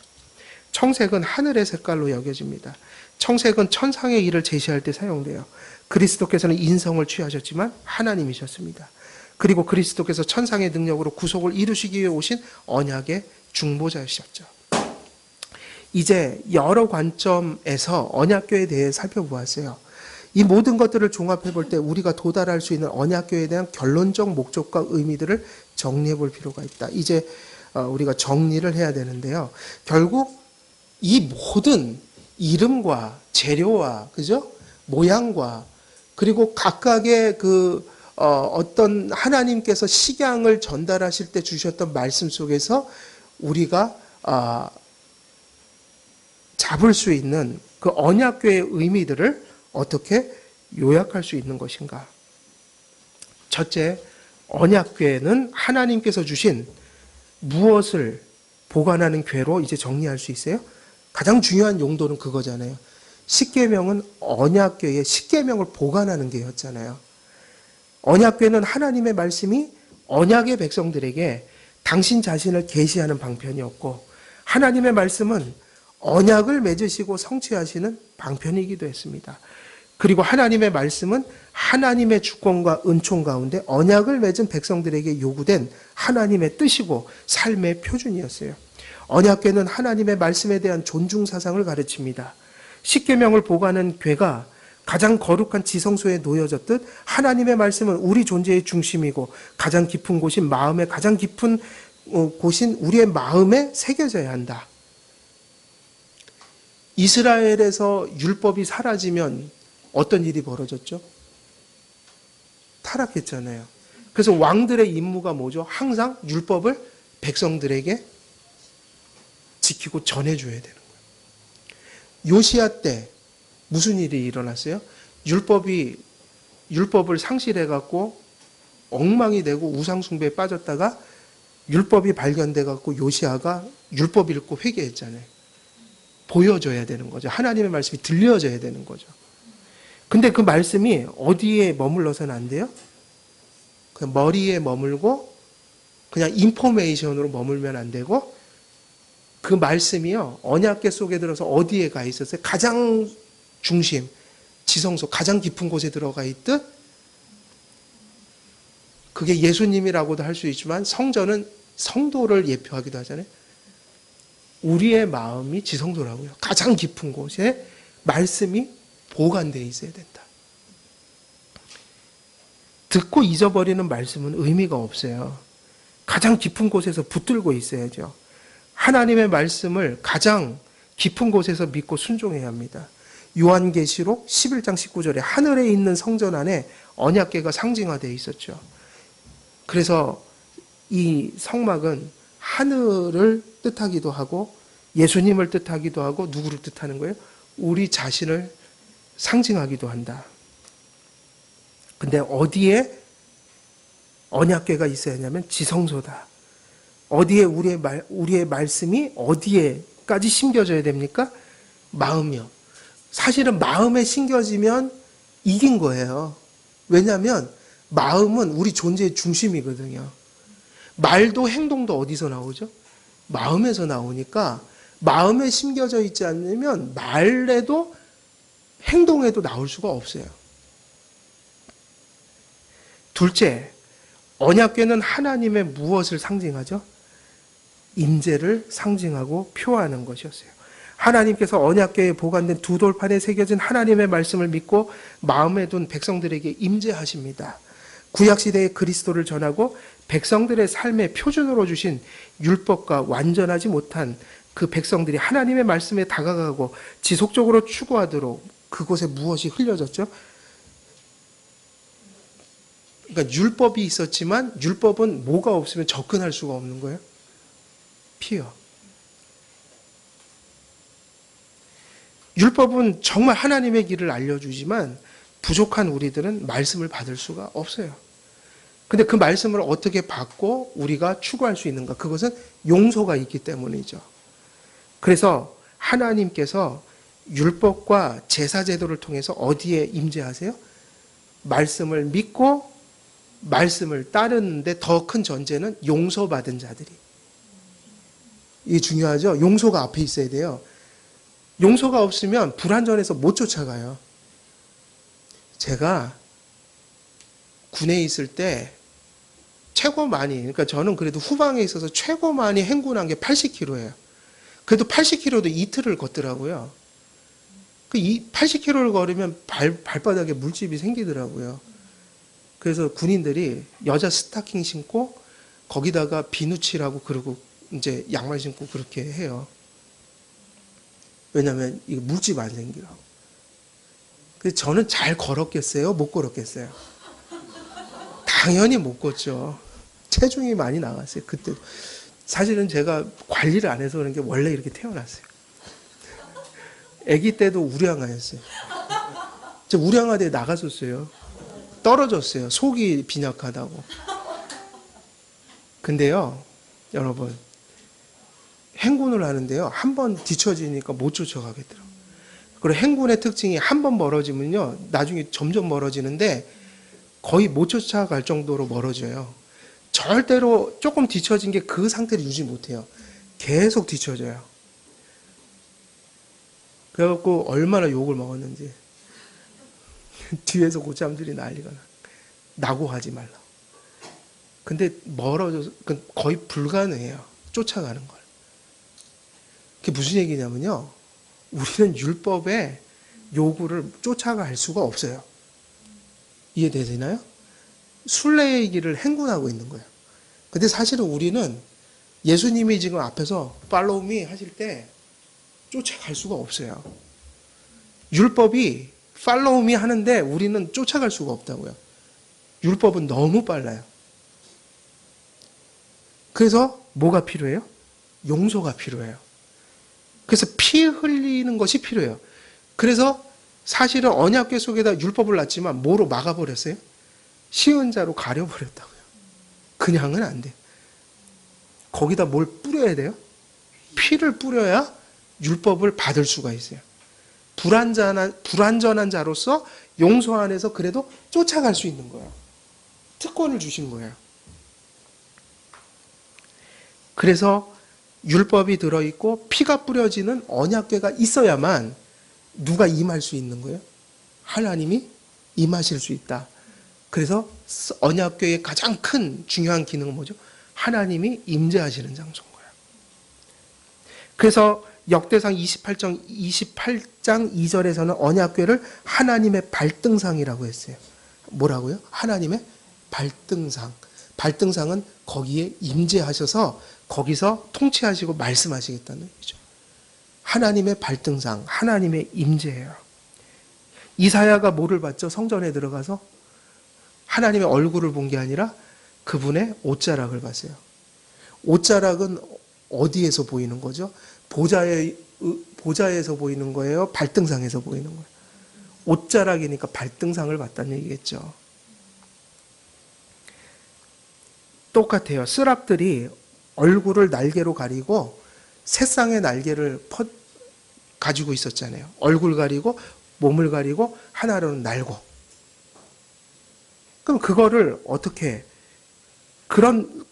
청색은 하늘의 색깔로 여겨집니다. 청색은 천상의 일을 제시할 때 사용돼요. 그리스도께서는 인성을 취하셨지만 하나님이셨습니다. 그리고 그리스도께서 천상의 능력으로 구속을 이루시기 위해 오신 언약의 중보자이셨죠. 이제 여러 관점에서 언약교회에 대해 살펴보았어요. 이 모든 것들을 종합해 볼 때 우리가 도달할 수 있는 언약교회에 대한 결론적 목적과 의미들을 정리해 볼 필요가 있다. 이제 우리가 정리를 해야 되는데요. 결국 이 모든 이름과 재료와 그죠? 모양과 그리고 각각의 어떤 하나님께서 식양을 전달하실 때 주셨던 말씀 속에서 우리가 잡을 수 있는 그 언약궤의 의미들을 어떻게 요약할 수 있는 것인가? 첫째, 언약궤는 하나님께서 주신 무엇을 보관하는 궤로 이제 정리할 수 있어요? 가장 중요한 용도는 그거잖아요. 십계명은 언약궤의 십계명을 보관하는 궤였잖아요. 언약궤는 하나님의 말씀이 언약의 백성들에게 당신 자신을 계시하는 방편이었고 하나님의 말씀은 언약을 맺으시고 성취하시는 방편이기도 했습니다. 그리고 하나님의 말씀은 하나님의 주권과 은총 가운데 언약을 맺은 백성들에게 요구된 하나님의 뜻이고 삶의 표준이었어요. 언약궤는 하나님의 말씀에 대한 존중 사상을 가르칩니다. 십계명을 보관하는 궤가 가장 거룩한 지성소에 놓여졌듯 하나님의 말씀은 우리 존재의 중심이고 가장 깊은 곳인 마음의 가장 깊은 곳인 우리의 마음에 새겨져야 한다. 이스라엘에서 율법이 사라지면 어떤 일이 벌어졌죠? 타락했잖아요. 그래서 왕들의 임무가 뭐죠? 항상 율법을 백성들에게 지키고 전해줘야 되는 거예요. 요시야 때 무슨 일이 일어났어요? 율법을 상실해갖고 엉망이 되고 우상숭배에 빠졌다가 율법이 발견돼갖고 요시야가 율법 읽고 회개했잖아요. 보여줘야 되는 거죠. 하나님의 말씀이 들려져야 되는 거죠. 근데 그 말씀이 어디에 머물러서는 안 돼요? 그냥 머리에 머물고 그냥 인포메이션으로 머물면 안 되고 그 말씀이요. 언약궤 속에 들어서 어디에 가 있었어요? 가장 중심, 지성소, 가장 깊은 곳에 들어가 있듯 그게 예수님이라고도 할 수 있지만 성전은 성도를 예표하기도 하잖아요. 우리의 마음이 지성소라고요. 가장 깊은 곳에 말씀이 보관되어 있어야 된다. 듣고 잊어버리는 말씀은 의미가 없어요. 가장 깊은 곳에서 붙들고 있어야죠. 하나님의 말씀을 가장 깊은 곳에서 믿고 순종해야 합니다. 요한계시록 11장 19절에 하늘에 있는 성전 안에 언약궤가 상징화되어 있었죠. 그래서 이 성막은 하늘을 뜻하기도 하고 예수님을 뜻하기도 하고 누구를 뜻하는 거예요? 우리 자신을 상징하기도 한다. 근데 어디에 언약궤가 있어야 하냐면 지성소다. 어디에 우리의 말씀이 어디에까지 심겨져야 됩니까? 마음이요. 사실은 마음에 심겨지면 이긴 거예요. 왜냐하면 마음은 우리 존재의 중심이거든요. 말도 행동도 어디서 나오죠? 마음에서 나오니까 마음에 심겨져 있지 않으면 말에도 행동에도 나올 수가 없어요. 둘째, 언약궤는 하나님의 무엇을 상징하죠? 임재를 상징하고 표하는 것이었어요. 하나님께서 언약궤에 보관된 두 돌판에 새겨진 하나님의 말씀을 믿고 마음에 둔 백성들에게 임재하십니다. 구약시대의 그리스도를 전하고 백성들의 삶의 표준으로 주신 율법과 완전하지 못한 그 백성들이 하나님의 말씀에 다가가고 지속적으로 추구하도록 그곳에 무엇이 흘려졌죠? 그러니까 율법이 있었지만 율법은 뭐가 없으면 접근할 수가 없는 거예요? 피요. 율법은 정말 하나님의 길을 알려주지만 부족한 우리들은 말씀을 받을 수가 없어요. 근데 그 말씀을 어떻게 받고 우리가 추구할 수 있는가? 그것은 용서가 있기 때문이죠. 그래서 하나님께서 율법과 제사 제도를 통해서 어디에 임재하세요? 말씀을 믿고 말씀을 따르는데 더 큰 전제는 용서받은 자들이. 이게 중요하죠? 용서가 앞에 있어야 돼요. 용서가 없으면 불완전해서 못 쫓아가요. 제가 군에 있을 때 최고 많이, 그러니까 저는 그래도 후방에 있어서 최고 많이 행군한 게 80km예요. 그래도 80km도 이틀을 걷더라고요. 그 80km를 걸으면 발바닥에 물집이 생기더라고요. 그래서 군인들이 여자 스타킹 신고 거기다가 비누칠하고 그러고 이제 양말 신고 그렇게 해요. 왜냐하면 이거 물집 안 생기라고. 그래서 저는 잘 걸었겠어요? 못 걸었겠어요? 당연히 못 걷죠. 체중이 많이 나갔어요. 그때 사실은 제가 관리를 안 해서 그런 게 원래 이렇게 태어났어요. 아기 때도 우량아였어요. 저 우량아대에 나갔었어요. 떨어졌어요. 속이 빈약하다고. 근데요, 여러분, 행군을 하는데요, 한 번 뒤처지니까 못 쫓아가겠더라고요. 그리고 행군의 특징이 한 번 멀어지면요, 나중에 점점 멀어지는데 거의 못 쫓아갈 정도로 멀어져요. 절대로 조금 뒤처진 게 그 상태를 유지 못해요. 계속 뒤처져요. 그래갖고 얼마나 욕을 먹었는지. 뒤에서 고참들이 난리가 나고 하지 말라. 근데 멀어져서 거의 불가능해요. 쫓아가는 걸. 그게 무슨 얘기냐면요. 우리는 율법의 요구를 쫓아갈 수가 없어요. 이해되시나요? 순례의 길을 행군하고 있는 거예요. 근데 사실은 우리는 예수님이 지금 앞에서 팔로우 미 하실 때 쫓아갈 수가 없어요. 율법이 팔로우 미 하는데 우리는 쫓아갈 수가 없다고요. 율법은 너무 빨라요. 그래서 뭐가 필요해요? 용서가 필요해요. 그래서 피 흘리는 것이 필요해요. 그래서 사실은 언약궤 속에다 율법을 놨지만 뭐로 막아버렸어요? 시은자로 가려버렸다고요. 그냥은 안 돼요. 거기다 뭘 뿌려야 돼요? 피를 뿌려야 율법을 받을 수가 있어요. 불완전한 자로서 용서 안에서 그래도 쫓아갈 수 있는 거예요. 특권을 주신 거예요. 그래서 율법이 들어있고 피가 뿌려지는 언약궤가 있어야만 누가 임할 수 있는 거예요? 하나님이 임하실 수 있다. 그래서 언약궤의 가장 큰 중요한 기능은 뭐죠? 하나님이 임재하시는 장소인 거예요. 그래서 역대상 28장 2절에서는 언약궤를 하나님의 발등상이라고 했어요. 뭐라고요? 하나님의 발등상. 발등상은 거기에 임재하셔서 거기서 통치하시고 말씀하시겠다는 얘기죠. 하나님의 발등상, 하나님의 임재예요. 이사야가 뭐를 봤죠? 성전에 들어가서 하나님의 얼굴을 본 게 아니라 그분의 옷자락을 봤어요. 옷자락은 어디에서 보이는 거죠? 보좌에서 보이는 거예요? 발등상에서 보이는 거예요? 옷자락이니까 발등상을 봤다는 얘기겠죠. 똑같아요. 스랍들이 얼굴을 날개로 가리고 새쌍의 날개를 가지고 있었잖아요. 얼굴 가리고 몸을 가리고 하나로는 날고. 그럼 그거를 어떻게 그런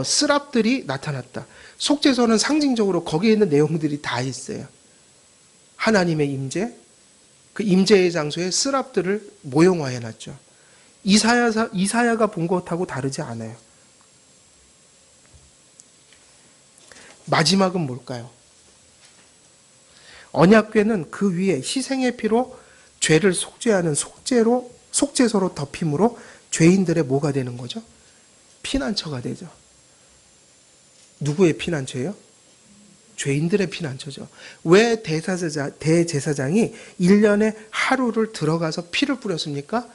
스랍들이 나타났다. 속죄소는 상징적으로 거기에 있는 내용들이 다 있어요. 하나님의 임재, 그 임재의 장소에 스랍들을 모형화해 놨죠. 이사야가 본 것하고 다르지 않아요. 마지막은 뭘까요? 언약궤는 그 위에 희생의 피로 죄를 속죄하는 속죄소로 덮임으로 죄인들의 뭐가 되는 거죠? 피난처가 되죠. 누구의 피난처예요? 죄인들의 피난처죠. 왜 대제사장이 1년에 하루를 들어가서 피를 뿌렸습니까?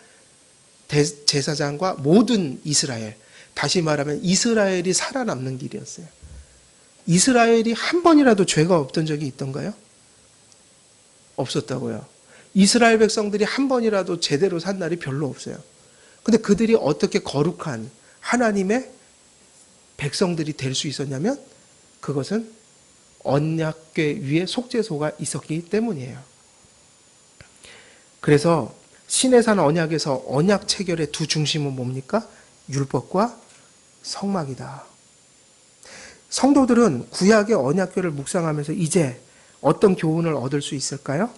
대제사장과 모든 이스라엘, 다시 말하면 이스라엘이 살아남는 길이었어요. 이스라엘이 한 번이라도 죄가 없던 적이 있던가요? 없었다고요. 이스라엘 백성들이 한 번이라도 제대로 산 날이 별로 없어요. 근데 그들이 어떻게 거룩한 하나님의 백성들이 될 수 있었냐면 그것은 언약궤 위에 속죄소가 있었기 때문이에요. 그래서 시내산 언약에서 언약 체결의 두 중심은 뭡니까? 율법과 성막이다. 성도들은 구약의 언약궤를 묵상하면서 이제 어떤 교훈을 얻을 수 있을까요?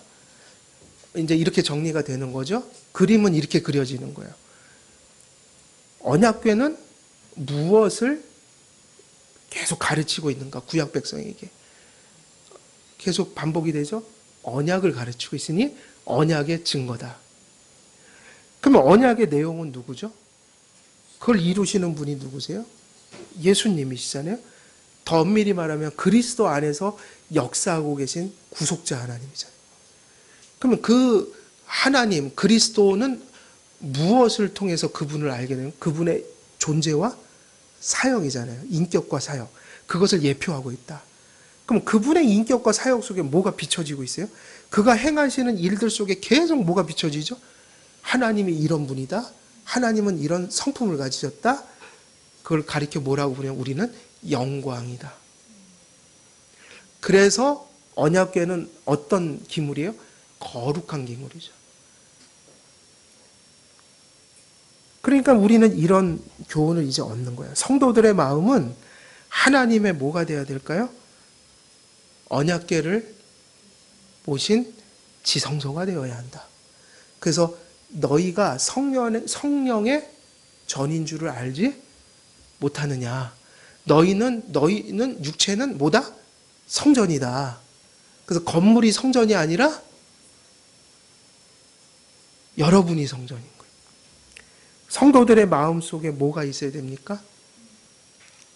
이제 이렇게 정리가 되는 거죠. 그림은 이렇게 그려지는 거예요. 언약궤는 무엇을 계속 가르치고 있는가? 구약 백성에게. 계속 반복이 되죠. 언약을 가르치고 있으니 언약의 증거다. 그러면 언약의 내용은 누구죠? 그걸 이루시는 분이 누구세요? 예수님이시잖아요. 더 엄밀히 말하면 그리스도 안에서 역사하고 계신 구속자 하나님이잖아요. 그러면 그 하나님, 그리스도는 무엇을 통해서 그분을 알게 되는 그분의 존재와 사역이잖아요. 인격과 사역. 그것을 예표하고 있다. 그럼 그분의 인격과 사역 속에 뭐가 비춰지고 있어요? 그가 행하시는 일들 속에 계속 뭐가 비춰지죠? 하나님이 이런 분이다. 하나님은 이런 성품을 가지셨다. 그걸 가리켜 뭐라고 부르냐면 우리는 영광이다. 그래서 언약궤는 어떤 기물이에요? 거룩한 기물이죠. 그러니까 우리는 이런 교훈을 이제 얻는 거예요. 성도들의 마음은 하나님의 뭐가 되어야 될까요? 언약궤를 모신 지성소가 되어야 한다. 그래서 너희가 성령의 전인 줄을 알지 못하느냐. 너희는 육체는 뭐다? 성전이다. 그래서 건물이 성전이 아니라 여러분이 성전인 거예요. 성도들의 마음 속에 뭐가 있어야 됩니까?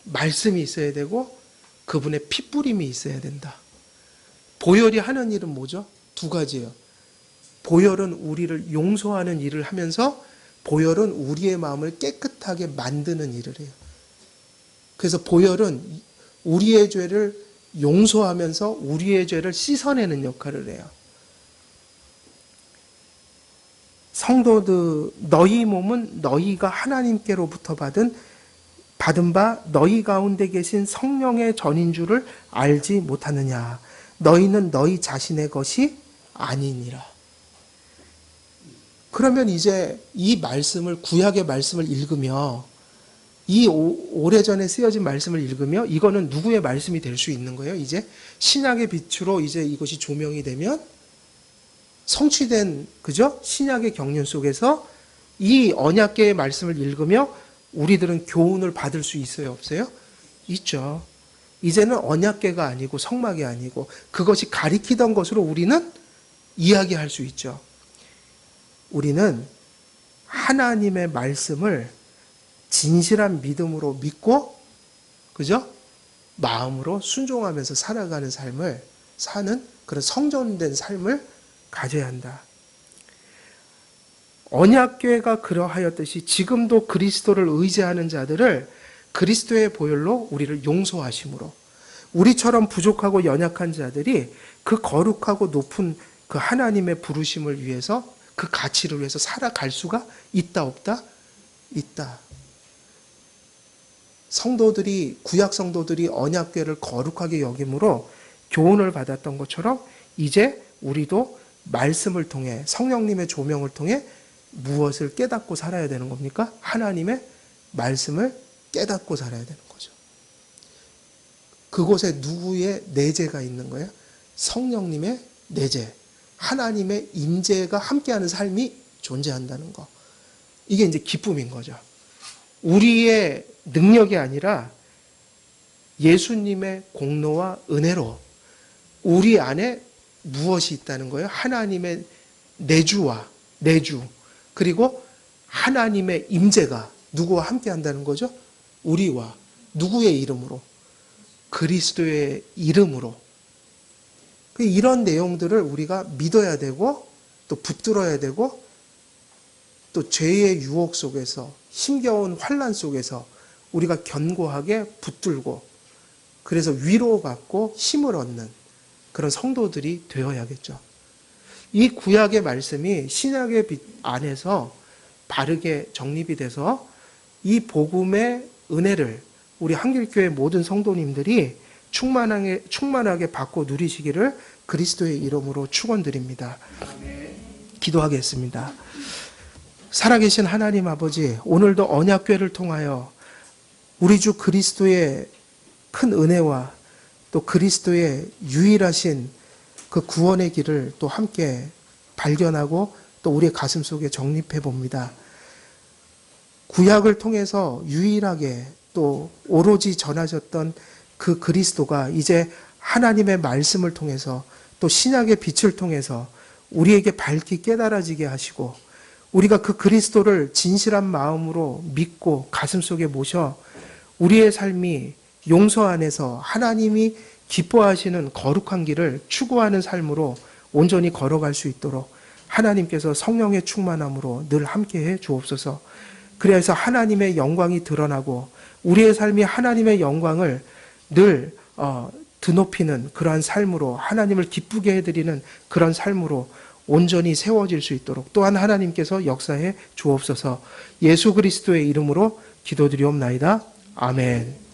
말씀이 있어야 되고 그분의 피뿌림이 있어야 된다. 보혈이 하는 일은 뭐죠? 두 가지예요. 보혈은 우리를 용서하는 일을 하면서 보혈은 우리의 마음을 깨끗하게 만드는 일을 해요. 그래서 보혈은 우리의 죄를 용서하면서 우리의 죄를 씻어내는 역할을 해요. 성도들, 너희 몸은 너희가 하나님께로부터 받은 바 너희 가운데 계신 성령의 전인 줄을 알지 못하느냐. 너희는 너희 자신의 것이 아니니라. 그러면 이제 이 말씀을, 구약의 말씀을 읽으며, 이 오래전에 쓰여진 말씀을 읽으며, 이거는 누구의 말씀이 될 수 있는 거예요? 이제 신약의 빛으로 이제 이것이 조명이 되면 성취된, 그죠? 신약의 경륜 속에서 이 언약궤의 말씀을 읽으며 우리들은 교훈을 받을 수 있어요? 없어요? 있죠. 이제는 언약궤가 아니고 성막이 아니고 그것이 가리키던 것으로 우리는 이야기할 수 있죠. 우리는 하나님의 말씀을 진실한 믿음으로 믿고, 그죠? 마음으로 순종하면서 살아가는 삶을 사는 그런 성전된 삶을 가져야 한다. 언약궤가 그러하였듯이 지금도 그리스도를 의지하는 자들을 그리스도의 보혈로 우리를 용서하심으로, 우리처럼 부족하고 연약한 자들이 그 거룩하고 높은 그 하나님의 부르심을 위해서, 그 가치를 위해서 살아갈 수가 있다 없다? 있다. 성도들이, 구약 성도들이 언약궤를 거룩하게 여김으로 교훈을 받았던 것처럼 이제 우리도 말씀을 통해, 성령님의 조명을 통해 무엇을 깨닫고 살아야 되는 겁니까? 하나님의 말씀을 깨닫고 살아야 되는 거죠. 그곳에 누구의 내재가 있는 거예요? 성령님의 내재, 하나님의 임재가 함께하는 삶이 존재한다는 거. 이게 이제 기쁨인 거죠. 우리의 능력이 아니라 예수님의 공로와 은혜로 우리 안에 무엇이 있다는 거예요? 하나님의 내주, 그리고 하나님의 임재가 누구와 함께 한다는 거죠? 우리와. 누구의 이름으로? 그리스도의 이름으로. 이런 내용들을 우리가 믿어야 되고, 또 붙들어야 되고, 또 죄의 유혹 속에서, 힘겨운 환난 속에서 우리가 견고하게 붙들고, 그래서 위로받고 힘을 얻는 그런 성도들이 되어야겠죠. 이 구약의 말씀이 신약의 빛 안에서 바르게 정립이 돼서 이 복음의 은혜를 우리 한길교회 모든 성도님들이 충만하게 받고 누리시기를 그리스도의 이름으로 축원드립니다. 기도하겠습니다. 살아계신 하나님 아버지, 오늘도 언약궤를 통하여 우리 주 그리스도의 큰 은혜와 또 그리스도의 유일하신 그 구원의 길을 또 함께 발견하고 또 우리의 가슴 속에 정립해 봅니다. 구약을 통해서 유일하게 또 오로지 전하셨던 그 그리스도가 이제 하나님의 말씀을 통해서 또 신약의 빛을 통해서 우리에게 밝히 깨달아지게 하시고, 우리가 그 그리스도를 진실한 마음으로 믿고 가슴 속에 모셔 우리의 삶이 용서 안에서 하나님이 기뻐하시는 거룩한 길을 추구하는 삶으로 온전히 걸어갈 수 있도록 하나님께서 성령의 충만함으로 늘 함께해 주옵소서. 그래서 하나님의 영광이 드러나고 우리의 삶이 하나님의 영광을 늘 드높이는 그러한 삶으로, 하나님을 기쁘게 해드리는 그런 삶으로 온전히 세워질 수 있도록 또한 하나님께서 역사해 주옵소서. 예수 그리스도의 이름으로 기도드리옵나이다. 아멘.